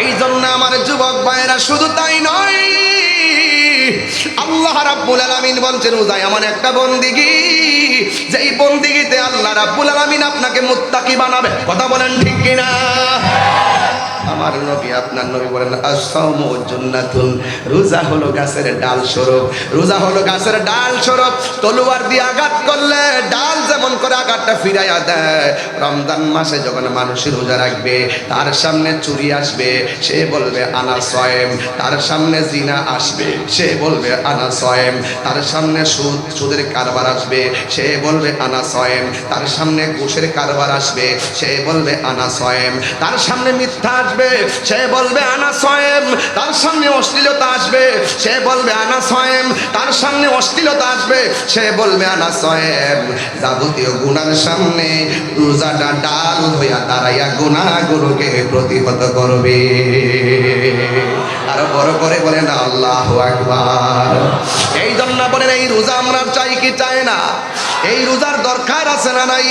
এই জন্য আমার যুবক ভাইরা শুধু তাই নয়, আল্লাহ রাব্বুল আলামিন বলছেন রোজা এমন একটা বন্দিগি, যেই বন্দিগিতে আল্লাহ রাব্বুল আলামিন আপনাকে মুত্তাকি বানাবে। কথা বলেন ঠিক কিনা? আমার নবী আপনার নবী বলেন আস-সাওমু জান্নাতুন, রোজা হলো গাছের ডাল স্বরূপ। রোজা হলো গাছের ডাল স্বরূপ। তলোয়ার দিয়ে আঘাত করলে ডাল যেমন করে আঘাতটা ফিরাইয়া দেয়, রমজান মাসে যখন মানুষ রোজা রাখবে তার সামনে চুরি আসবে, সে বলবে আনা সায়েম। তার সামনে জিনা আসবে, সে বলবে আনা সায়েম। তার সামনে সুদের কারবার আসবে, সে বলবে আনা সায়েম। তার সামনে ঘুষের কারবার আসবে, সে বলবে আনা সায়েম। তার সামনে মিথ্যা আসবে, সে বলবে আনা সায়েম। তার সামনে অশ্লীলতা আসবে, সে বলবে আনা সায়েম। তার সামনে অশ্লীলতা আসবে, সে বলবে আনা সায়েম। যাবতীয় গুনার সামনে রোজাটা ডাল হইয়া দাঁড়াইয়া গুনাহগুলোকে প্রতিহত করবে। আরো বড় করে বলেন আল্লাহু আকবার। এই জন্য বলেন এই রোজা আমরা চাই কি চাই না? এই রোজার দরকার আছে না নাই?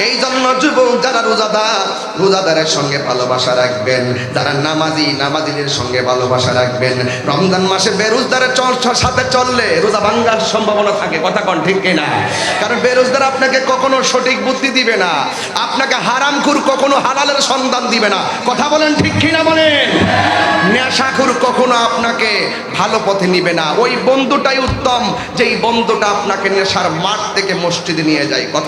এই জন্য যুবক যারা রোজাদার, রোজাদারের সঙ্গে ভালোবাসা রাখবেন। যারা নামাজি, নামাজিদের সঙ্গে ভালোবাসা রাখবেন। রমজান মাসে বেরোজদারের সাথে চললে রোজা ভাঙ্গার সম্ভাবনা থাকে। কথা কোন ঠিক কিনা? কারণ বেরোজদার আপনাকে কখনো সঠিক বুদ্ধি দিবে না, আপনাকে হারামখোর কখনো হালালের সন্ধান দিবে না। কথা বলেন ঠিক কিনা বলেন? নেশাখোর কখনো আপনাকে ভালো পথে নিবে না। ওই বন্ধুটাই উত্তম, যেই বন্ধুটা আপনাকে নেশার মাঠ থেকে মসজিদে নিয়ে যায়। কথা